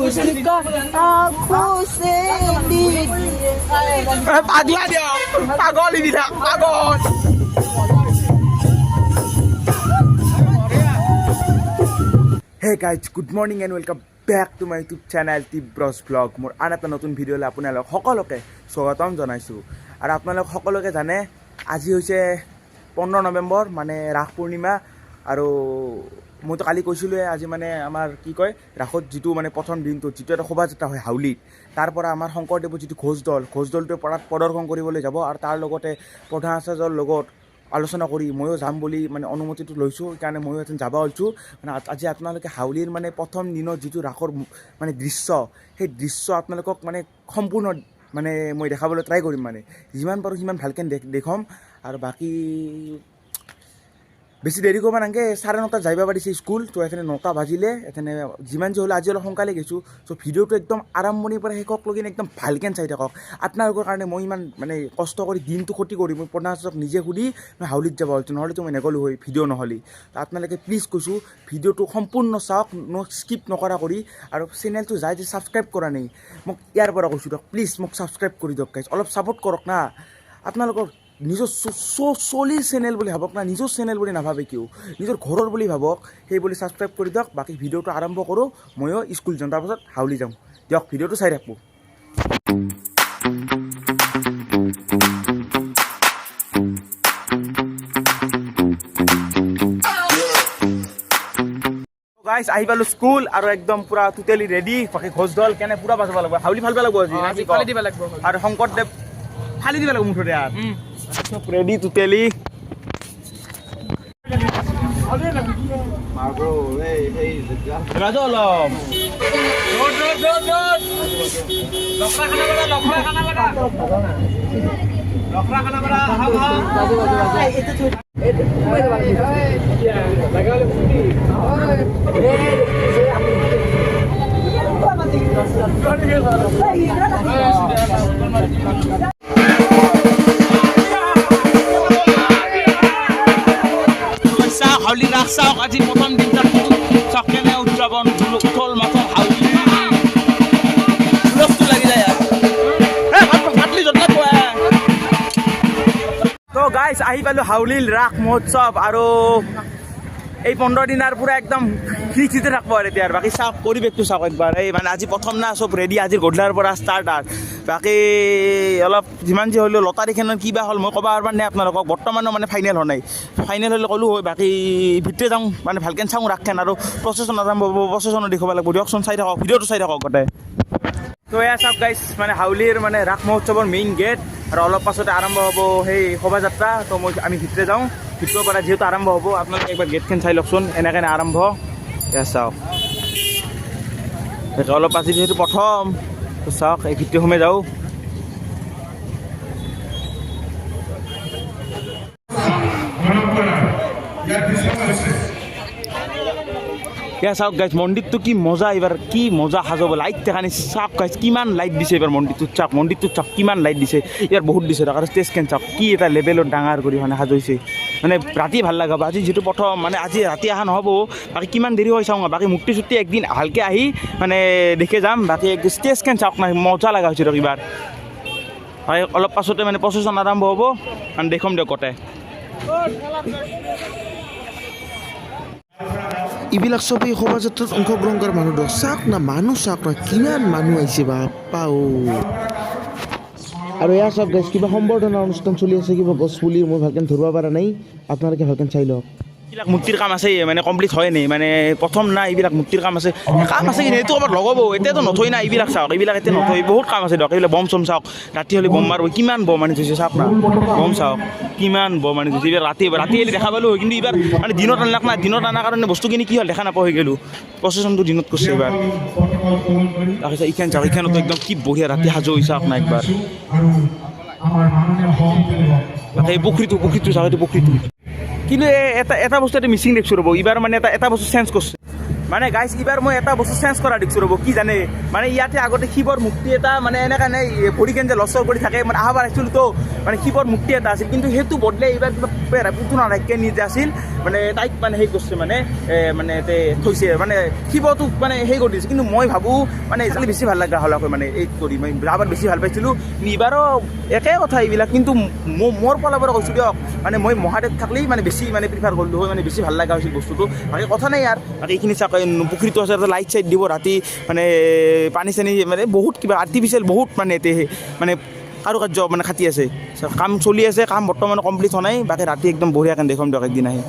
उसका आँखों से পাগলা দিও পাগল ইবিলা পাগল hey guys good morning and welcome back to my YouTube channel Tibraj blog মোৰ আন এটা নতুন ভিডিঅ'লৈ আপোনালোক সকলোকে স্বাগতম জনাইছোঁ আৰু আপোনালোক সকলোকে জানে আজি হৈছে 15 নৱেম্বৰ মানে ৰাস পূৰ্ণিমা আৰু মইতো কালি কৈছিলোঁৱে আজি মানে আমাৰ কি কয় ৰাসত যিটো মানে প্ৰথম দিনটোত যিটো এটা শোভাযাত্ৰা হয় হাউলিত তাৰ পৰা আমাৰ শংকৰদেৱৰ যিটো ঘোষদলটোৱে পৰাত প্ৰদৰ্শন কৰিবলৈ যাব আৰু তাৰ লগতে প্ৰধান আচাৰ্যৰ লগত আলোচনা কৰি ময়ো যাম বুলি মানে অনুমতিটো লৈছোঁ সেইকাৰণে ময়ো এদিন যাব ওলাইছোঁ মানে আজি আপোনালোকে হাউলিৰ মানে প্ৰথম দিনত যিটো ৰাসৰ মানে দৃশ্য সেই দৃশ্য আপোনালোকক মানে সম্পূৰ্ণ মানে মই দেখাবলৈ ট্ৰাই কৰিম মানে যিমান পাৰোঁ সিমান ভালকৈ দেখুৱাম আৰু বাকী বেছি দেৰি কৰিব নালাগে 9:30 যাইব পাৰিছে স্কুল তো এখানে 9টা বাজিলে এখানে যিমান যি হ'লে আজি অলপ সোনকালে গৈছোঁ চ' ভিডিঅ'টো একদম আৰম্ভণিৰ পৰা শেষকলৈকে একদম ভালকৈ চাই থাকক আপোনালোকৰ কাৰণে মই ইমান মানে কষ্ট কৰি দিনটো ক্ষতি কৰি মই প্ৰধানক নিজে সুধি মই হাউলিত যাব ওলাইছোঁ নহ'লেতো মই নগ'লোঁ হয় ভিডিঅ' নহ'লে তো আপোনালোকে প্লিজ কৈছোঁ ভিডিঅ'টো সম্পূৰ্ণ চাওক স্কিপ নকৰা কৰি আৰু চেনেলটো যাই যে ছাবস্ক্ৰাইব কৰা নাই মোক ইয়াৰ পৰা কৈছোঁ দিয়ক প্লিজ মোক ছাবস্ক্ৰাইব কৰি দিয়ক গাইজ অলপ ছাপোৰ্ট কৰক না আপোনালোকৰ নিজৰ চলিৰ চেনেল বুলি ভাবক না নিজৰ চেনেল বুলি নাভাবে কিয় নিজৰ ঘৰৰ বুলি ভাবক সেই বুলি ছাবস্ক্ৰাইব কৰি দিয়ক বাকী ভিডিঅ'টো আৰম্ভ কৰোঁ ময়ো স্কুল যাওঁ তাৰপাছত হাউলি যাওঁ দিয়ক ভিডিঅ'টো চাই থাকোঁ গাইজ আহি পালোঁ স্কুল আৰু একদম পুৰা টোটেলি ৰেডি বাকী ঘোষদল কেনে পুৰা বাজাব লাগিব হাউলি ভাল লাগিব আজি ফালি দিব লাগিব আৰু শংকৰদেৱ ফালি দিব লাগিব মুঠতে আৰু সব ৰেডি টুটেলি হাউলি ৰাস চাওক আজি প্ৰথম দিন চাওক কেনে উদযাপন উঠল মাথল হাউলি লফটো লাগি যায় তো গাইজ আহি পালোঁ হাউলিৰ ৰাস মহোৎসৱ আৰু এই 15 দিনৰ পৰা একদম খিচিতে থাকব আৰু এতিয়া বাকী চাওক পৰিৱেশটো চাওক একবাৰ এই মানে আজি প্ৰথম না চব ৰেডি আজি গধূলাৰ পৰা ষ্টাৰ্ট আৰু বাকী অলপ যিমান যি হ'লেও লটাৰীখনৰ কিবা হ'ল মই ক'ব পাৰবা নাই আপোনালোকক বৰ্তমানো মানে ফাইনেল হোৱা নাই ফাইনেল হ'লে ক'লোঁ হয় বাকী ভিতৰে যাওঁ মানে ভালকৈ চাওঁ ৰাখেন আৰু প্ৰচেছন আৰম্ভ হ'ব প্ৰচেছনো দেখুৱাব লাগিব দিয়কচোন চাই থাকক ভিডিঅ'টো চাই থাকক গোটেই তো এয়া চাওক গাইজ মানে হাউলিৰ মানে ৰাস মহোৎসৱৰ মেইন গেট আৰু অলপ পাছতে আৰম্ভ হ'ব সেই শোভাযাত্ৰা তো আমি ভিতৰে যাওঁ ভিতৰৰ পৰা যিহেতু আৰম্ভ হ'ব আপোনালোকে একবাৰ গেটখন চাই লওকচোন এনেকৈ আৰম্ভ এয়া চাওক অলপ আজি যিহেতু প্ৰথম তো চাওক এই ভিতৰত সোমাই যাওঁ এয়া চাওক গাইজ মন্দিৰটো কি মজা এইবাৰ কি মজা সাজাব লাইট দেখা নিছে চাওক গাইজ কিমান লাইট দিছে এইবাৰ মন্দিৰটোত চাওক কিমান লাইট দিছে ইয়াৰ বহুত দিছে আৰু ষ্টেজখন চাওক কি এটা লেভেলত ডাঙৰ কৰি মানে সাজাইছে মানে ৰাতি ভাল লগাব আজি যিটো প্ৰথম মানে আজি ৰাতি অহা নহ'ব বাকী কিমান দেৰি হয় চাওঁ বাকী মুক্তি চুক্তি একদিন ভালকৈ আহি মানে দেখে যাম বাকী ষ্টেজখন চাওক না মজা লগা হৈছে এইবাৰ হয় অলপ পাছতে মানে প্ৰচেছন আৰম্ভ হ'ব মানে দেখুৱাম দিয়ক গোটেই এইবিলাক চবেই শোভাযাত্ৰাত অংশগ্ৰহণ কৰা মানুহ চাওক না মানুহ চাওক না কিমান মানুহ আহিছে বাপা আৰু এয়া চাওক গাইজ কিবা সম্বৰ্ধনা অনুষ্ঠান চলি আছে কিবা গছ পুলি মই ভালকৈ ধৰিব পৰা নাই আপোনালোকে ভালকৈ চাই লওক এইবিলাক মূৰ্তিৰ কাম আছে মানে কমপ্লিট হয় নাই মানে প্ৰথম না এইবিলাক মূৰ্তিৰ কাম আছে কিন্তু এইটো ক'ৰবাত লগাব এতিয়াতো নথৈ না এইবিলাক চাওক এইবিলাক এতিয়া নথৈ বহুত কাম আছে দিয়ক এইবিলাক বম চম চাওক ৰাতি হ'লে বম মাৰিব কিমান বম আনি থৈছে চাওক না বম চাওক কিমান বম আনি থৈছে এইবাৰ ৰাতি হ'লে দেখা পালোঁ হয় কিন্তু এইবাৰ মানে দিনত আনলাক না দিনত অনাৰ কাৰণে বস্তুখিনি কি হ'ল দেখা নাপাওঁ হৈ গ'লোঁ প্ৰচেছনটো দিনত কৰিছে এইবাৰ তাৰপিছত এইখন চাওক এইখনতো একদম কি বঢ়িয়া ৰাতি সাজু হৈ চাওক না একবাৰ এই পুখুৰীটো চাওক এইটো পুখুৰীটো কিন্তু এটা বস্তু এটা মিচিং দেখিছোঁ ৰ'ব এইবাৰ মানে এটা বস্তু চেঞ্জ কৰিছে মানে গাইজ এইবাৰ মই এটা বস্তু চেঞ্জ কৰা দেখিছোঁ ৰ'ব কি জানে মানে ইয়াতে আগতে শিৱৰ মূৰ্তি এটা মানে এনেকৈ নাই ভৰিকেন যে লচৰ কৰি থাকে মানে আহবাৰ আহিছিলোঁ তো মানে শিৱৰ মূৰ্তি এটা আছিল কিন্তু সেইটো বদলে এইবাৰ কিবা পুতুনা ৰাজ্যে নিজে আছিল মানে তাইক মানে সেই কৰিছে মানে মানে থৈছে মানে শিৱটোক মানে সেই কৰি দিছে কিন্তু মই ভাবোঁ মানে এইফালে বেছি ভাল লগা হ'লাকৈ মানে এই কৰি মই যোৱাবাৰ বেছি ভাল পাইছিলোঁ নিবাৰো একে কথা এইবিলাক কিন্তু মোৰ ফালৰ পৰা কৈছোঁ দিয়ক মানে মই মহাদেৱ থাকলেই মানে বেছি মানে প্ৰিফাৰ কৰিলোঁ হয় মানে বেছি ভাল লগা হৈছিল বস্তুটো বাকী কথা নাই আৰু বাকী এইখিনি চাওক পুখুৰীটো আছে লাইট চাইট দিব ৰাতি মানে পানী চানী মানে বহুত কিবা আৰ্টিফিচিয়েল বহুত মানে মানে কাৰুকাৰ্য মানে খাটি আছে কাম চলি আছে কাম বৰ্তমান কমপ্লিট হোৱা নাই বাকী ৰাতি একদম বঢ়িয়াকৈ দেখুৱাম দিয়ক একদিন আহি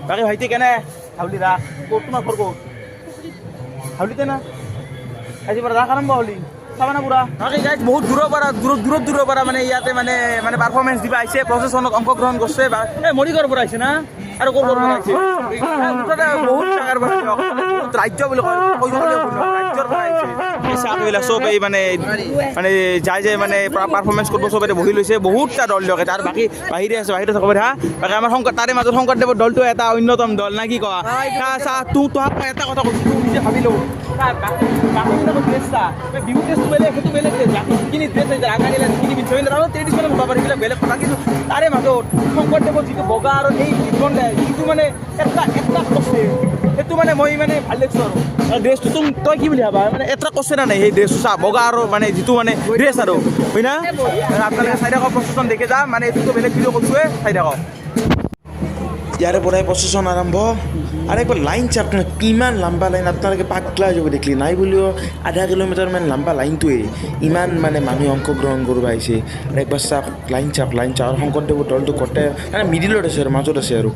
বাকী ভাইটি কেনে হাউলি ৰাস ক'ত তোমাৰ ঘৰ ক'ত হাউলিতে না আজিৰ পৰা ৰাস আৰম্ভ হ'লি চাবা না পুৰা বাকী গাইজ বহুত দূৰৰ পৰা মানে ইয়াতে মানে মানে পাৰফৰ্মেঞ্চ দিব আহিছে প্ৰচেছনত অংশগ্ৰহণ কৰিছে বা এই মৰিগাঁৱৰ পৰা আহিছে না আৰু ক'ৰ পৰা আহিছে মুঠতে বহুত জেগাৰ পৰা বহুত ৰাজ্য বুলি কয় ৰাজ্যৰ পৰা আহিছে চাকবিলাক চব এই মানে মানে যাই যায় মানে পাৰফৰ্মেঞ্চ কৰিব চবে বহি লৈছে বহুতটা দল দিয়ক আৰু বাকী বাহিৰে আছে বাহিৰত চাব হা বাকী আমাৰ তাৰে মাজত শংকৰদেৱৰ দলটো এটা অন্যতম দল না কি কোৱা তোক এটা কথা কৈছোঁ তোক নিজে ভাবিলোঁ বিহু টেষ্টটো বেলেগ সেইটো বেলেগ যিখিনি ড্ৰেছ আগাড়ীলা যিখিনি পিন্ধি আৰু ট্ৰেডিশ্যনেল হ'ব পাৰে সেইবিলাক বেলেগ কথা কিন্তু তাৰে মাজত শংকৰদেৱৰ যিটো বগা আৰু সেই যিটো মানে এটা কৈছে সেইটো মানে মই মানে ভাল লাগিছোঁ আৰু ড্ৰেছটো তই কি বুলি ভাবা মানে এটা কৈছে না নাই সেই ড্ৰেছটো চা বগা আৰু মানে যিটো মানে ড্ৰেছ আৰু হয় না আপোনালোকে চাই থাকক প্ৰচেছন দেখে যা মানে এইটোতো বেলেগ ভিডিঅ' কৈছোঁৱে চাই থাকক ইয়াৰে পৰাই প্ৰচেছন আৰম্ভ আৰু একবাৰ লাইন চাওক না কিমান লম্বা লাইন আপোনালোকে পাগলা যাব দেখলি নাই বুলিও আধা কিলোমিটাৰমান লম্বা লাইনটোৱে ইমান মানে মানুহে অংশগ্ৰহণ কৰিব আহিছে আৰু একবাৰ চাওক লাইন চাওক আৰু শংকৰদেৱৰ দলটো গোটেই মানে মিডিলত আছে আৰু মাজত আছে আৰু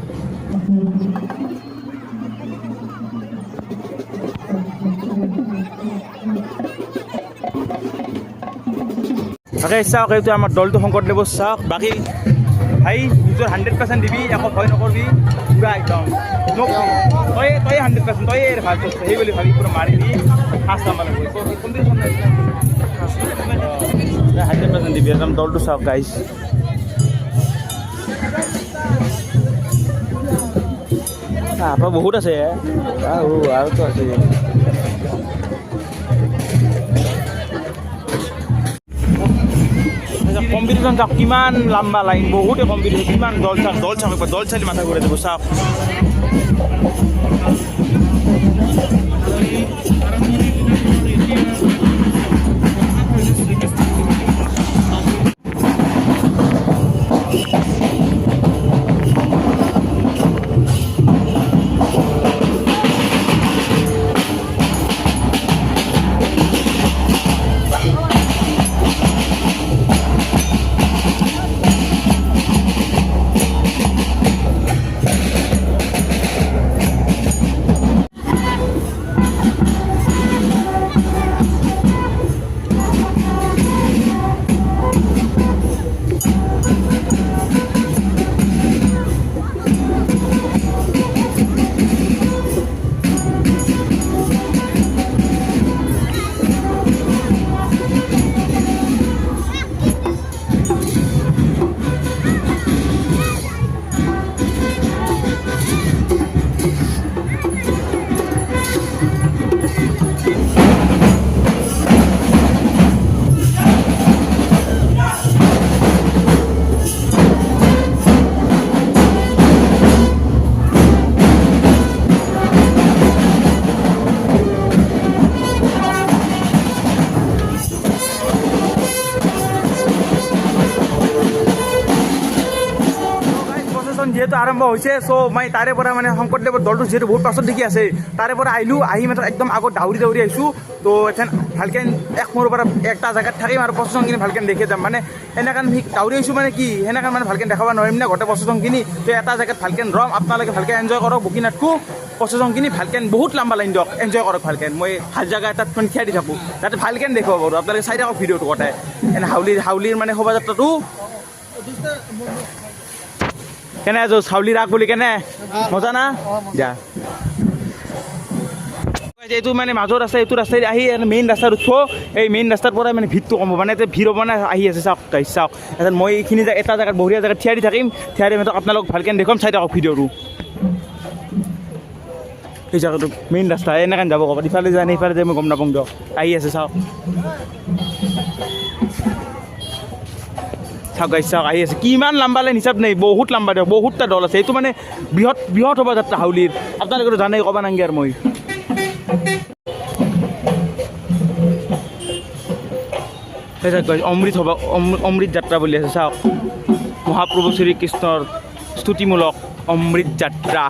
তাকে চাওক এইটো আমাৰ দলটো শংকৰদেৱৰ চাওক বাকী ভাই নিজৰ 100% দিবি একো ভয় নকৰিবি পুৰা একদম তই 100% তই ভাল কৰিছ সেই বুলি ভাবি পুৰা মাৰি দি ফাৰ্ষ্ট নাম্বাৰ লাগিব 100% দিবি একদম দলটো চাওক গাইজ আপোনাৰ বহুত আছে আৰুতো আছে কম্পিটিশ্যন চাওক কিমান লম্বা লাইন বহুতে কম্পিটিশ্যন কিমান দল চাওক দল চালি মাথা ঘূৰাই দিব চাওক যিহেতু আৰম্ভ হৈছে চ' মই তাৰে পৰা মানে শংকৰদেৱৰ দলটো যিহেতু বহুত পাছত দেখি আছে তাৰে পৰা আহিলোঁ আহি মাত্ৰ একদম আগত দাউৰি আহিছোঁ তো এখন ভালকৈ এক মোৰ পৰা এটা জেগাত থাকিম আৰু প্ৰচেছনখিনি ভালকৈ দেখি যাম মানে এনেকৈ দাউৰি আহিছোঁ মানে কি সেনেকৈ মানে ভালকৈ দেখাব নোৱাৰিম না গোটেই প্ৰচেছনখিনি তো এটা জেগাত ভালকৈ ৰ'ম আপোনালোকে ভালকৈ এনজয় কৰক বকিনাথকো প্ৰচেছনখিনি ভালকৈ বহুত লম্বা লাইন দিয়ক এনজয় কৰক ভালকৈ মই ভাল জেগা এটাত মানে থিয় দি থাকোঁ যাতে ভালকৈ দেখুৱাব পাৰোঁ আপোনালোকে চাই থাকক ভিডিঅ'টো গোটেই এনে হাউলিৰ মানে শোভাযাত্ৰাটো কেনে আছো চাউলি ৰাস বুলি কেনে মজা না যা এইটো মানে মাজত আছে এইটো ৰাস্তাই আহি মেইন ৰাস্তাত উঠব এই মেইন ৰাস্তাৰ পৰাই মানে ভিৰটো কম মানে ভিৰ হ'ব মানে আহি আছে চাওক চাওক মই এইখিনি এটা জেগাত বঢ়িয়া জেগাত থিয় দি থাকিম থিয় দি আপোনালোক ভালকৈ দেখুৱাম চাই থাকক ভিডিঅ'টো সেই জেগাটো মেইন ৰাস্তা এনেকৈ যাব ক'ৰবাত ইফালে যায় সিফালে যায় মই গম নাপাওঁ দিয়ক আহি আছে চাওক চাওক গাইছ চাওক আহি আছে কিমান লম্বা লাইন হিচাপ নাই বহুত লম্বা দিয়ক বহুতটা দল আছে এইটো মানে বৃহৎ শোভাযাত্ৰা হাউলিৰ আপোনালোকেতো জানেই ক'ব নাংগে আৰু মই অমৃত যাত্ৰা বুলি আছে চাওক মহাপ্ৰভু শ্ৰীকৃষ্ণৰ স্তুতিমূলক অমৃত যাত্ৰা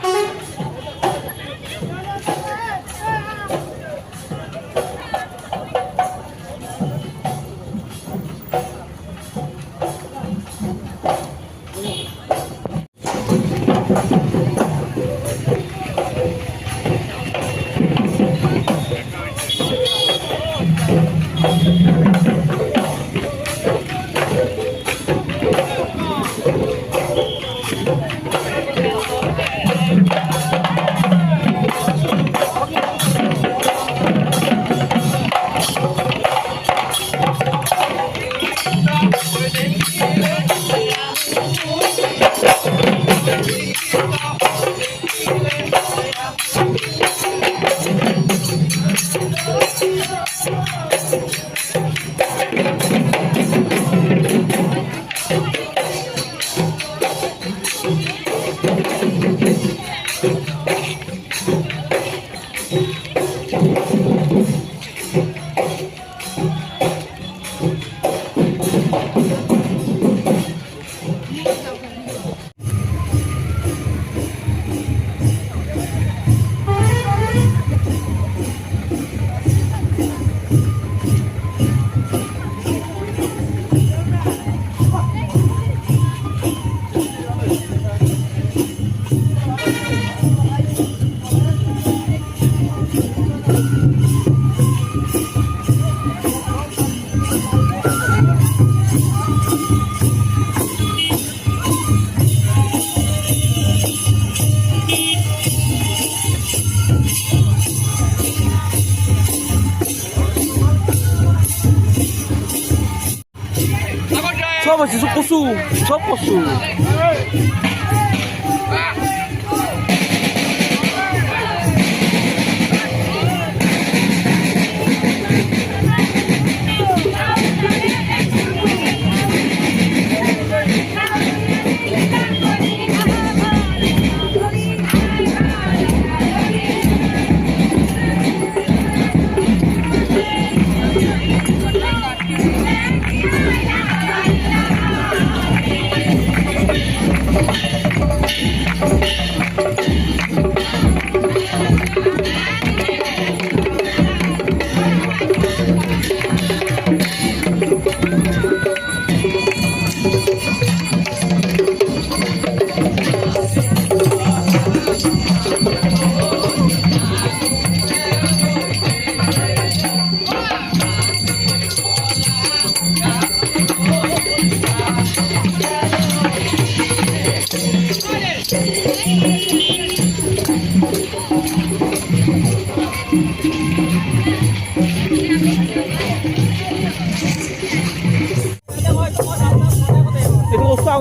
সব আছে সব কচু সব কচু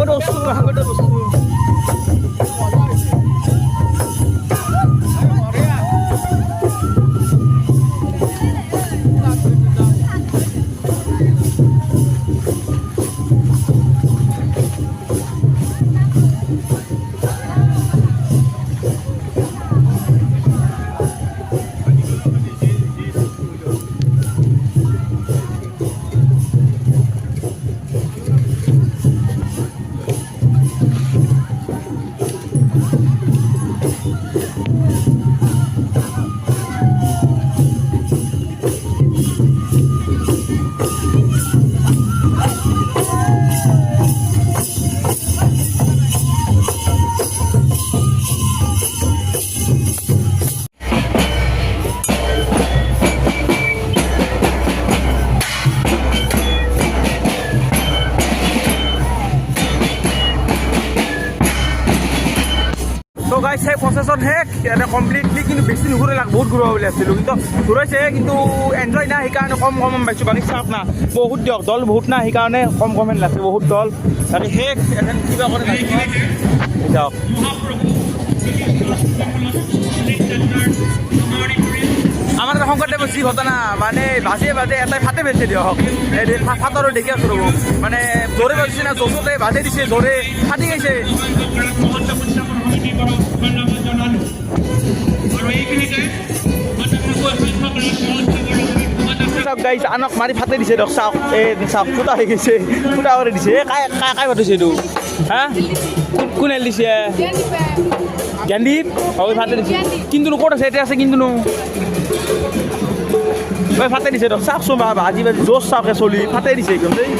itu bosku আগতে বস্তু তো গাইজ সেই প্ৰচেছন শেষ ইয়াতে কমপ্লিটলি কিন্তু বেছি নুঘূৰে বহুত ঘূৰাব বুলি আছিলোঁ কিন্তু ঘূৰাইছে কিন্তু এনজয় নাই সেইকাৰণে কম পাইছোঁ বাকী চাওক না বহুত দিয়ক দল বহুত না সেইকাৰণে কম লাগছে বহুত দল তাতে শেষ এখন কিবা কৰে যাওক আমাৰ শংকৰদেৱৰ যি ঘটনা মানে বাজে এটাই ফাটে বেচে দিয়ক ফাটৰো দেখি আছোঁ ৰ'ব মানে জোৰে বাজিছে না জোৰতে বাজে দিছে জোৰে ফাটি গৈছে চাওক গাইছ আনক মাৰি ফাটে দিছে দিয়ক চাওক চাওক ফুটা হৈ গৈছে ফুটা কৰি দিছে কাই ফাটিছে এইটো হা কোনে দিছে জ্ঞানদীপ হয় ফাটে দিছে কিন্তু ক'ত আছে এতিয়া আছে কিন্তু ফাটে দিছে দিয়ক চাওকচোন বাবা আজি জোচ চাওকে চলি ফাটে দিছে একদম দেই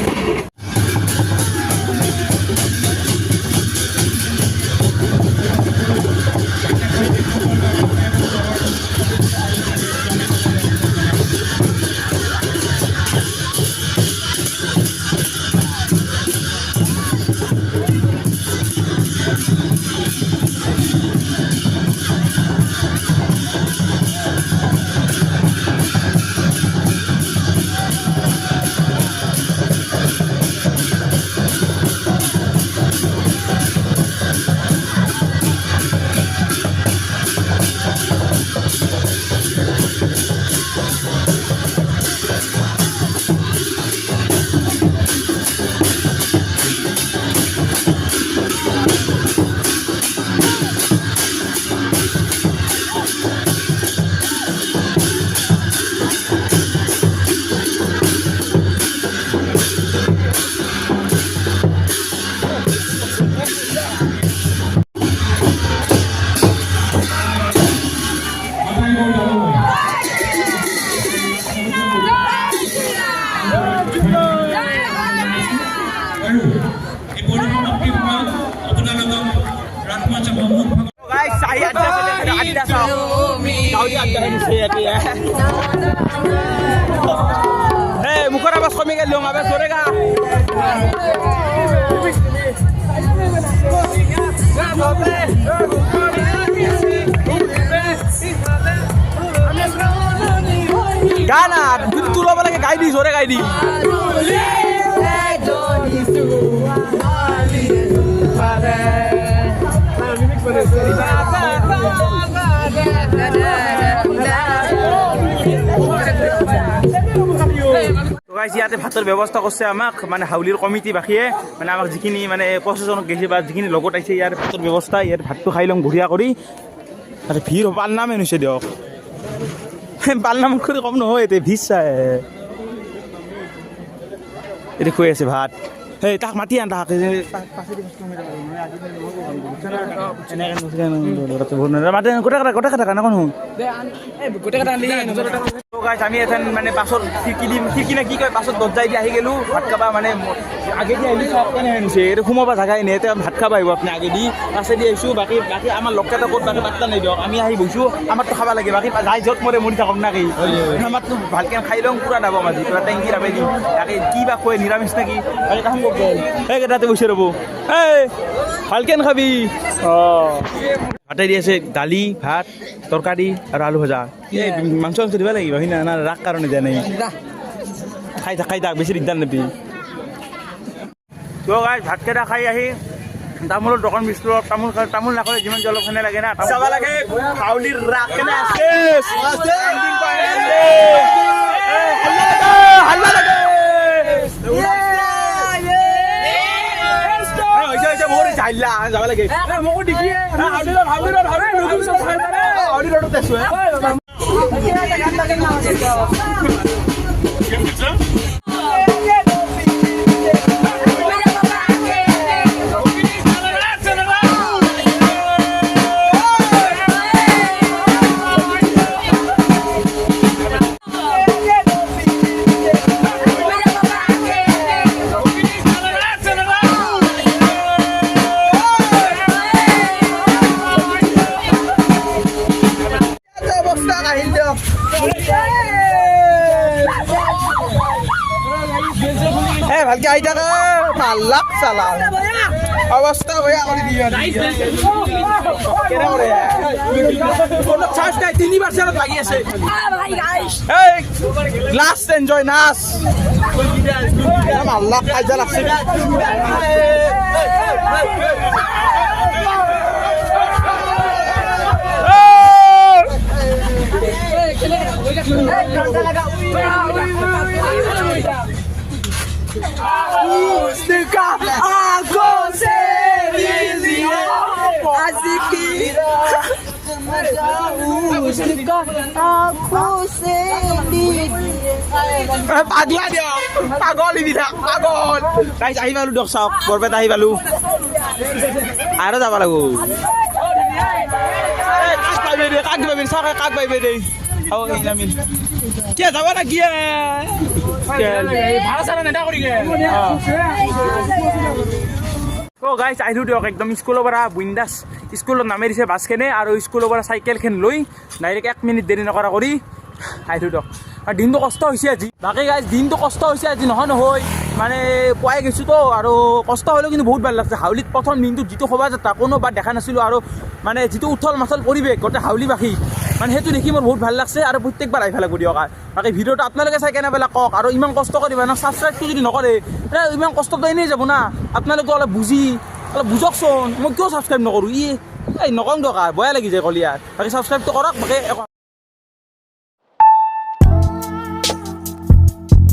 মুখৰ আৱাজ কমি গেল আৱাজ ধৰেগা গানা তোৰ ল'ব লাগে গাই দি জোৰে গাই দি ইয়াতে ভাতৰ ব্যৱস্থা কৰিছে আমাক মানে হাউলিৰ কমিটি বাকীয়ে মানে আমাক যিখিনি মানে প্ৰশাসনক গৈছে বা যিখিনি লগত আহিছে ইয়াৰ ভাতৰ ব্যৱস্থা ইয়াত ভাতটো খাই ল'ম বঢ়িয়া কৰি আৰু ভিৰ পালনামে হৈছে দিয়ক পালনামত কৰি কম নহয় এতিয়া ভিৰ চাই এতিয়া খুৱাই আছে ভাত সেই তাক মাতি আন তাক গোটেই কথা কানা কোন আমি এখন মানে পাছত খিৰিকি দিম খিৰিকি নে কি কয় পাছত দৰ্জাই দি আহি গ'লোঁ ভাত খাবা মানে আগে দি আহিলোঁ চব কেনে হৈছে এইটো সোমাব জাগাই নাই এতিয়া ভাত খাব আহিব আপুনি আগে দি পাছেদি আহিছোঁ বাকী আমাৰ লগকেইটা ক'ত বাকী পাত্তা নাই দিয়ক আমি আহি বহিছোঁ আমাৰতো খাব লাগে বাকী যাই য'ত মৰি থাকক নাকি আমাৰতো ভালকৈ খাই লওঁ পুৰা নাপাম আজি কিবা টেংকি নাপাই দিম তাকে কি বা খুৱাই নিৰামিষ নেকি বাকী কাম কৰিব সেইকেইটাতে বসে ৰ'ব এই ভালকৈ নাখাবি অঁ ভাতে দি আছে দালি ভাত তৰকাৰী আৰু আলু ভজা এই মাংস দিব লাগিব সি না ৰাগ কাৰণে দিয়া নাই খাই থাক বেছি দিগদাৰ নাপি তো গাই ভাতকেইটা খাই আহি তামোলৰ দোকান বিচলোঁ তামোল নাখালে যিমান জলপানে লাগে না চাব লাগে হাউলিৰ ৰাগ কেনে আছে যাব লাগে ভালকে আহি থাকা ভাল লাগ চালা অৱস্থা বেয়া কৰি দিয়া তিনিবাৰ চেলত লাগি আছে লাষ্ট এনজয় নাচ ভাল লাগ কাজিয়া লাগছে খুশি পাগলা দিয়ক পাগল ইবিধা পাগল গাইজ আহি পালো দিয়ক চাওক বৰপেটা আহি পালো আৰু যাব লাগো কাক দিবি চাওক কাক পাইবে দেই কিয় যাব না কিয় ভাড়া চাড়া নেদা কৰি গাইজ আহিলোঁ দিয়ক একদম স্কুলৰ পৰা বিন্দাছ স্কুলত নামি দিছে বাছখনে আৰু স্কুলৰ পৰা চাইকেলখন লৈ ডাইৰেক্ট 1 মিনিট দেৰি নকৰা কৰি আহিলোঁ দিয়ক আৰু দিনটো কষ্ট হৈছে আজি বাকী গাইজ দিনটো কষ্ট হৈছে আজি নহয় মানে পুৱাই গৈছোঁ তো আৰু কষ্ট হ'লেও কিন্তু বহুত ভাল লাগছে হাউলিত প্ৰথম দিনটোত যিটো শোভাযাত্ৰা কোনোবাৰ দেখা নাছিলোঁ আৰু মানে যিটো উঠল মাথল পৰিৱেশ গোটেই হাউলিবাসী মানে সেইটো দেখি মোৰ বহুত ভাল লাগছে আৰু প্ৰত্যেকবাৰ আহি লাগব দিয়ক বাকী ভিডিঅ'টো আপোনালোকে চাই কেনে পেলাই কওক আৰু ইমান কষ্ট কৰিব না ছাবস্ক্ৰাইবটো যদি নকৰে ইমান কষ্টটো এনেই যাব না আপোনালোকে অলপ বুজকচোন মই কিয় ছাবস্ক্ৰাইব নকৰোঁ এই নকওঁ দিয়ক বেয়া লাগি যায় কলিয়াৰ বাকী ছাবস্ক্ৰাইবটো কৰক বাকী